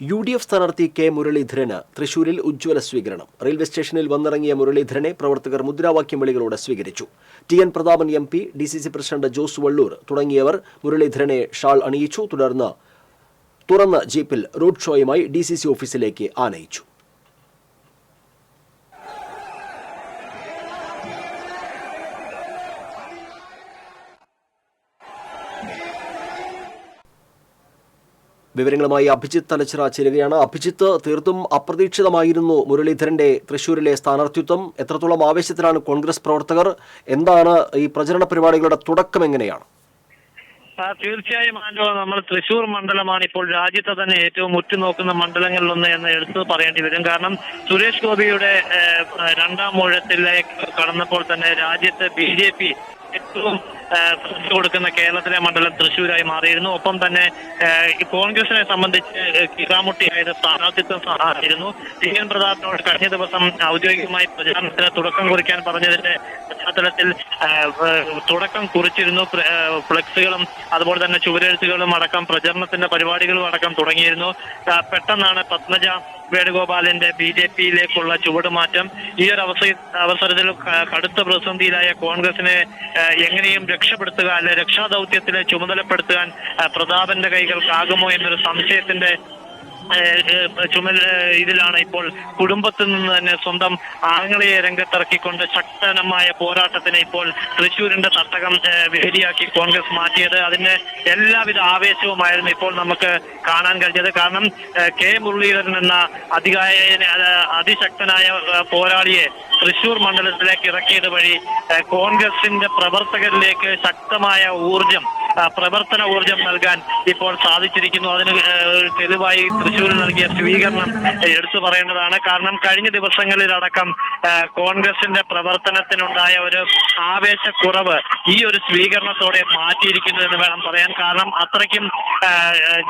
UDF സ്ഥാനാർത്ഥി K മുരളീധരന് തൃശൂരിൽ ഉജ്ജ്വല സ്വീകരണം. റെയിൽവേ സ്റ്റേഷനിൽ വന്നിറങ്ങിയ മുരളീധരനെ പ്രവർത്തകർ മുദ്രാവാക്യം വിളികളോടെ സ്വീകരിച്ചു. TN Prathapan MP, DCC president Jose Vallur തുടങ്ങിയവർ മുരളീധരനെ ഷാൾ അണിയിച്ചു. തുടർന്ന് തുറന്ന ജീപ്പിൽ റോഡ് ഷോയുമായി DCC ഓഫീസിലേക്ക് ആനയിച്ചു. വിവരങ്ങളുമായി അഭിജിത്ത് തലച്ചിറ ചേരുകയാണ്. അഭിജിത്ത്, തീർത്തും അപ്രതീക്ഷിതമായിരുന്നു മുരളീധരന്റെ തൃശൂരിലെ സ്ഥാനാർത്ഥിത്വം. എത്രത്തോളം ആവേശത്തിലാണ് കോൺഗ്രസ് പ്രവർത്തകർ? എന്താണ് ഈ പ്രചരണ പരിപാടികളുടെ തുടക്കം? എങ്ങനെയാണ്? തീർച്ചയായും ആൻഡോ, നമ്മൾ തൃശൂർ മണ്ഡലമാണ് ഇപ്പോൾ രാജ്യത്തെ തന്നെ ഏറ്റവും ഉറ്റുനോക്കുന്ന മണ്ഡലങ്ങളിലൊന്ന് എന്ന് എടുത്തു പറയേണ്ടി വരും. കാരണം സുരേഷ് ഗോപിയുടെ രണ്ടാം ഊഴത്തിലേക്ക് കടന്നപ്പോൾ തന്നെ രാജ്യത്ത് BJP ഏറ്റവും ശ്രദ്ധ കൊടുക്കുന്ന കേരളത്തിലെ മണ്ഡലം തൃശ്ശൂരായി മാറിയിരുന്നു. ഒപ്പം തന്നെ കോൺഗ്രസിനെ സംബന്ധിച്ച് കിറാമുട്ടിയായത് സ്ഥാനാർത്ഥിത്വം ആയിരുന്നു. TN പ്രതാപനോട് കഴിഞ്ഞ ദിവസം ഔദ്യോഗികമായി പ്രചാരണത്തിന് തുടക്കം കുറിക്കാൻ പറഞ്ഞതിന്റെ പശ്ചാത്തലത്തിൽ തുടക്കം കുറിച്ചിരുന്നു. ഫ്ലെക്സുകളും അതുപോലെ തന്നെ ചുവരെഴുത്തുകളും അടക്കം പ്രചരണത്തിന്റെ പരിപാടികളും അടക്കം തുടങ്ങിയിരുന്നു. പെട്ടെന്നാണ് പത്മജ വേണുഗോപാലിന്റെ BJPയിലേക്കുള്ള ചുവടുമാറ്റം. ഈ ഒരു അവസരത്തിൽ കടുത്ത പ്രതിസന്ധിയിലായ കോൺഗ്രസിനെ എങ്ങനെയും രക്ഷപ്പെടുത്തുക, അല്ലെ രക്ഷാദൌത്യത്തിലെ ചുമതലപ്പെടുത്താൻ പ്രതാപന്റെ കൈകൾക്കാകുമോ എന്നൊരു സംശയത്തിന്റെ ഇതിലാണ് ഇപ്പോൾ കുടുംബത്തിൽ നിന്ന് തന്നെ സ്വന്തം ആങ്ങളയെ രംഗത്തിറക്കിക്കൊണ്ട് ശക്തമായ പോരാട്ടത്തിന് ഇപ്പോൾ തൃശ്ശൂരിന്റെ തട്ടകം വേദിയാക്കി കോൺഗ്രസ് മാറ്റിയത്. അതിന്റെ എല്ലാവിധ ആവേശവുമായിരുന്നു ഇപ്പോൾ നമുക്ക് കാണാൻ കഴിഞ്ഞത്. കാരണം കെ മുരളീധരൻ എന്ന അതിശക്തനായ പോരാളിയെ തൃശ്ശൂർ മണ്ഡലത്തിലേക്ക് ഇറക്കിയത് വഴി കോൺഗ്രസിന്റെ പ്രവർത്തകരിലേക്ക് ശക്തമായ പ്രവർത്തന ഊർജം നൽകാൻ ഇപ്പോൾ സാധിച്ചിരിക്കുന്നു. അതിന് തെളിവായി തൃശ്ശൂരിൽ നൽകിയ സ്വീകരണം എടുത്തു പറയേണ്ടതാണ്. കാരണം കഴിഞ്ഞ ദിവസങ്ങളിലടക്കം കോൺഗ്രസിന്റെ പ്രവർത്തനത്തിനുണ്ടായ ഒരു ആവേശക്കുറവ് ഈ ഒരു സ്വീകരണത്തോടെ മാറ്റിയിരിക്കുന്നു എന്ന് വേണം പറയാൻ. കാരണം അത്രയ്ക്കും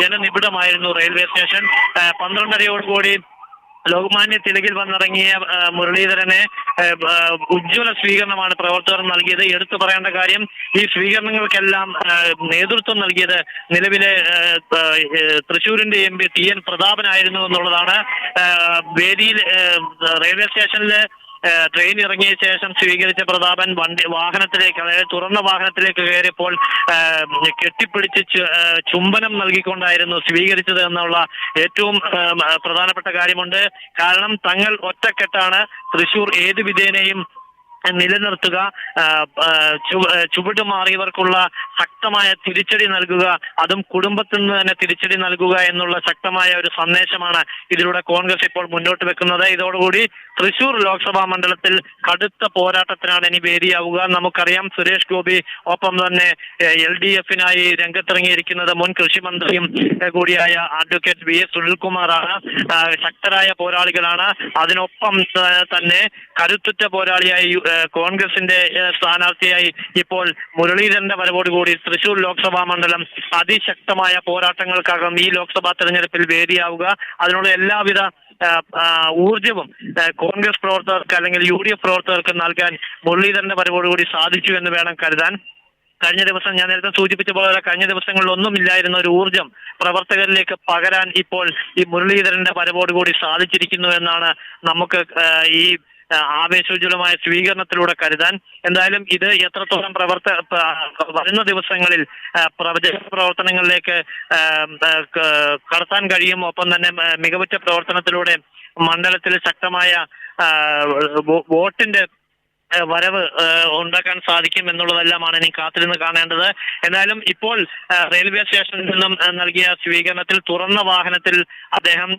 ജനനിബിഡമായിരുന്നു റെയിൽവേ സ്റ്റേഷൻ. 12:30യോടുകൂടി ലോകമാന്യ തിലകിൽ വന്നിറങ്ങിയ മുരളീധരനെ ഉജ്ജ്വല സ്വീകരണമാണ് പ്രവർത്തകർ നൽകിയത്. എടുത്തു പറയേണ്ട കാര്യം, ഈ സ്വീകരണങ്ങൾക്കെല്ലാം നേതൃത്വം നൽകിയത് നിലവിലെ തൃശ്ശൂരിന്റെ MP TN പ്രതാപനായിരുന്നു എന്നുള്ളതാണ്. വേദിയിൽ റെയിൽവേ സ്റ്റേഷനിലെ ട്രെയിൻ ഇറങ്ങിയ ശേഷം സ്വീകരിച്ച പ്രതാപൻ വാഹനത്തിലേക്ക്, അതായത് തുറന്ന വാഹനത്തിലേക്ക് കയറിയപ്പോൾ കെട്ടിപ്പിടിച്ച് ചുംബനം നൽകിക്കൊണ്ടായിരുന്നു സ്വീകരിച്ചത് എന്നുള്ള ഏറ്റവും പ്രധാനപ്പെട്ട കാര്യമുണ്ട്. കാരണം തങ്ങൾ ഒറ്റക്കെട്ടാണ്, തൃശ്ശൂർ ഏതു വിധേനയും നിലനിർത്തുക, ചുവടുമാറിയവർക്കുള്ള ശക്തമായ തിരിച്ചടി നൽകുക, അതും കുടുംബത്തിൽ നിന്ന് തന്നെ തിരിച്ചടി നൽകുക എന്നുള്ള ശക്തമായ ഒരു സന്ദേശമാണ് ഇതിലൂടെ കോൺഗ്രസ് ഇപ്പോൾ മുന്നോട്ട് വെക്കുന്നത്. ഇതോടുകൂടി തൃശ്ശൂർ ലോക്സഭാ മണ്ഡലത്തിൽ കടുത്ത പോരാട്ടത്തിനാണ് ഇനി വേദിയാവുക. നമുക്കറിയാം, സുരേഷ് ഗോപി ഒപ്പം തന്നെ LDF-നായി രംഗത്തിറങ്ങിയിരിക്കുന്നത് മുൻ കൃഷിമന്ത്രിയും കൂടിയായ അഡ്വക്കേറ്റ് VS സുനിൽകുമാറാണ്. ശക്തരായ പോരാളികളാണ്. അതിനൊപ്പം തന്നെ കരുത്തുറ്റ പോരാളിയായി കോൺഗ്രസിന്റെ സ്ഥാനാർത്ഥിയായി ഇപ്പോൾ മുരളീധരന്റെ വരവോടുകൂടി തൃശ്ശൂർ ലോക്സഭാ മണ്ഡലം അതിശക്തമായ പോരാട്ടങ്ങൾക്കകം ഈ ലോക്സഭാ തെരഞ്ഞെടുപ്പിൽ വേദിയാവുക. അതിനുള്ള എല്ലാവിധ ഊർജവും കോൺഗ്രസ് പ്രവർത്തകർക്ക് അല്ലെങ്കിൽ UDF പ്രവർത്തകർക്ക് നൽകാൻ മുരളീധരന്റെ വരവോടുകൂടി സാധിച്ചു എന്ന് വേണം കരുതാൻ. കഴിഞ്ഞ ദിവസം ഞാൻ നേരത്തെ സൂചിപ്പിച്ച പോലെ കഴിഞ്ഞ ദിവസങ്ങളിൽ ഒന്നുമില്ലായിരുന്ന ഒരു ഊർജം പ്രവർത്തകരിലേക്ക് പകരാൻ ഇപ്പോൾ ഈ മുരളീധരന്റെ വരവോടുകൂടി സാധിച്ചിരിക്കുന്നു എന്നാണ് നമുക്ക് ഈ ആവേശോജ്വലമായ സ്വീകരണത്തിലൂടെ കരുതാൻ. എന്തായാലും ഇത് എത്രത്തോളം വരുന്ന ദിവസങ്ങളിൽ പ്രവർത്തനങ്ങളിലേക്ക് കടത്താൻ കഴിയും, ഒപ്പം തന്നെ മികവുറ്റ പ്രവർത്തനത്തിലൂടെ മണ്ഡലത്തിൽ ശക്തമായ വോട്ടിന്റെ വരവ് ഉണ്ടാക്കാൻ സാധിക്കും എന്നുള്ളതെല്ലാമാണ് ഇനി കാത്തിരുന്ന് കാണേണ്ടത്. എന്തായാലും ഇപ്പോൾ റെയിൽവേ സ്റ്റേഷനിൽ നിന്നും നൽകിയ സ്വീകരണത്തിൽ തുറന്ന വാഹനത്തിൽ അദ്ദേഹം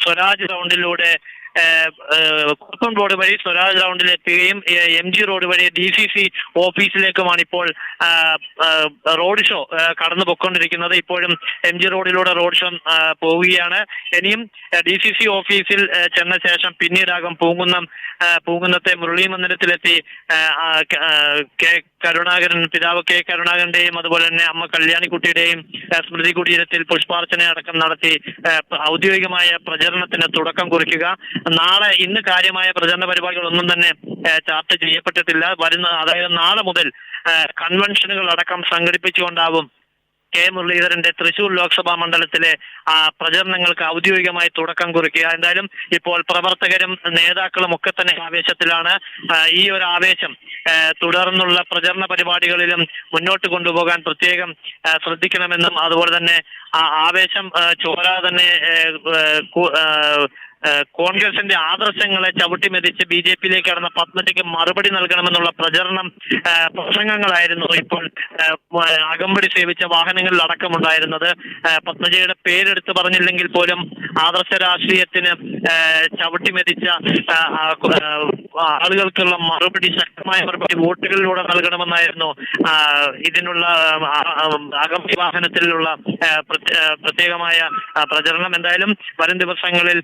സ്വരാജ് റൗണ്ടിലൂടെ കുറുപ്പൻ റോഡ് വഴി സ്വരാജ് റൗണ്ടിൽ എത്തുകയും MG റോഡ് വഴി DCC ഓഫീസിലേക്കുമാണ് ഇപ്പോൾ റോഡ് ഷോ കടന്നു പൊയ്ക്കൊണ്ടിരിക്കുന്നത്. ഇപ്പോഴും MG റോഡിലൂടെ റോഡ് ഷോ പോവുകയാണ്. ഇനിയും DCC ഓഫീസിൽ ചെന്ന ശേഷം പിന്നീടാകും പൂങ്കുന്നത്തെ മുരളി മന്ദിരത്തിലെത്തി പിതാവ് കെ കരുണാകരന്റെയും അതുപോലെ തന്നെ അമ്മ കല്യാണിക്കുട്ടിയുടെയും സ്മൃതി കുടീരത്തിൽ പുഷ്പാർച്ചന അടക്കം നടത്തി ഔദ്യോഗികമായ പ്രചരണത്തിന് തുടക്കം കുറിക്കുക. ഇന്ന് കാര്യമായ പ്രചരണ പരിപാടികളൊന്നും തന്നെ ചർച്ച ചെയ്യപ്പെട്ടിട്ടില്ല. അതായത് നാളെ മുതൽ കൺവെൻഷനുകൾ അടക്കം സംഘടിപ്പിച്ചുകൊണ്ടാവും കെ മുരളീധരന്റെ തൃശൂർ ലോക്സഭാ മണ്ഡലത്തിലെ പ്രചരണങ്ങൾക്ക് ഔദ്യോഗികമായി തുടക്കം കുറിക്കുക. എന്തായാലും ഇപ്പോൾ പ്രവർത്തകരും നേതാക്കളും ഒക്കെ തന്നെ ആവേശത്തിലാണ്. ഈ ഒരു ആവേശം തുടർന്നുള്ള പ്രചരണ പരിപാടികളിലും മുന്നോട്ട് കൊണ്ടുപോകാൻ പ്രത്യേകം ശ്രദ്ധിക്കണമെന്നും അതുപോലെ തന്നെ ആവേശം ചോരാതെ തന്നെ കോൺഗ്രസിന്റെ ആദർശങ്ങളെ ചവിട്ടിമെതിച്ച് BJP-യിലേക്ക് കടന്ന പത്മജയ്ക്ക് മറുപടി നൽകണമെന്നുള്ള പ്രസംഗങ്ങളായിരുന്നു ഇപ്പോൾ അകമ്പടി സേവിച്ച വാഹനങ്ങളിൽ അടക്കമുണ്ടായിരുന്നത്. പത്മജയുടെ പേരെടുത്ത് പറഞ്ഞില്ലെങ്കിൽ പോലും ആദർശ രാഷ്ട്രീയത്തിന് ചവിട്ടിമെതിച്ച ആളുകൾക്കുള്ള മറുപടി, ശക്തമായ മറുപടി വോട്ടുകളിലൂടെ നൽകണമെന്നായിരുന്നു ഇതിനുള്ള അകമ്പടി വാഹനത്തിലുള്ള പ്രത്യേകമായ പ്രചരണം. എന്തായാലും വരും ദിവസങ്ങളിൽ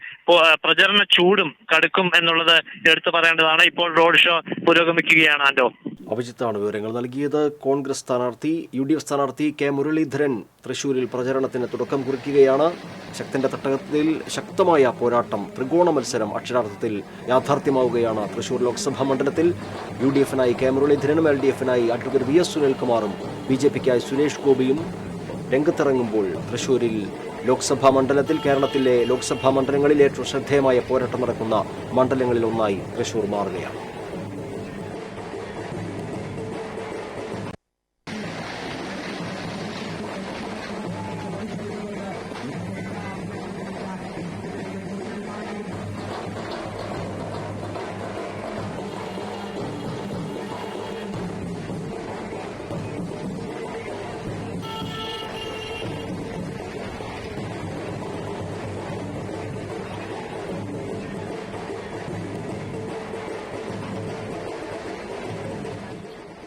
പ്രചരണ ചൂടും കടുക്കും എന്നുള്ളത് എടുത്തു പറയേണ്ടതാണ്. ഇപ്പോൾ റോഡ് ഷോ പുരോഗമിക്കുകയാണ്. ആൻഡോ, അഭിജിത്താണ് വിവരങ്ങൾ നൽകിയത്. കോൺഗ്രസ് സ്ഥാനാർത്ഥി UDF സ്ഥാനാർത്ഥി കെ മുരളീധരൻ തൃശൂരിൽ പ്രചരണത്തിന് തുടക്കം കുറിക്കുകയാണ്. ശക്തന്റെ തട്ടകത്തിൽ ശക്തമായ പോരാട്ടം, ത്രികോണ മത്സരം അക്ഷരാർത്ഥത്തിൽ യാഥാർത്ഥ്യമാവുകയാണ് തൃശൂർ ലോക്സഭാ മണ്ഡലത്തിൽ. UDF-നായി കെ മുരളീധരനും LDF-നായി അഡ്വക്കേറ്റ് VS സുനിൽകുമാറും BJP-ക്കായി സുരേഷ് ഗോപിയും രംഗത്തിറങ്ങുമ്പോൾ തൃശൂരിൽ ലോക്സഭാ മണ്ഡലത്തിൽ കേരളത്തിലെ ലോക്സഭാ മണ്ഡലങ്ങളിൽ ഏറ്റവും ശ്രദ്ധേയമായ പോരാട്ടം നടക്കുന്ന മണ്ഡലങ്ങളിൽ ഒന്നായി തൃശൂർ മാറുകയാണ്.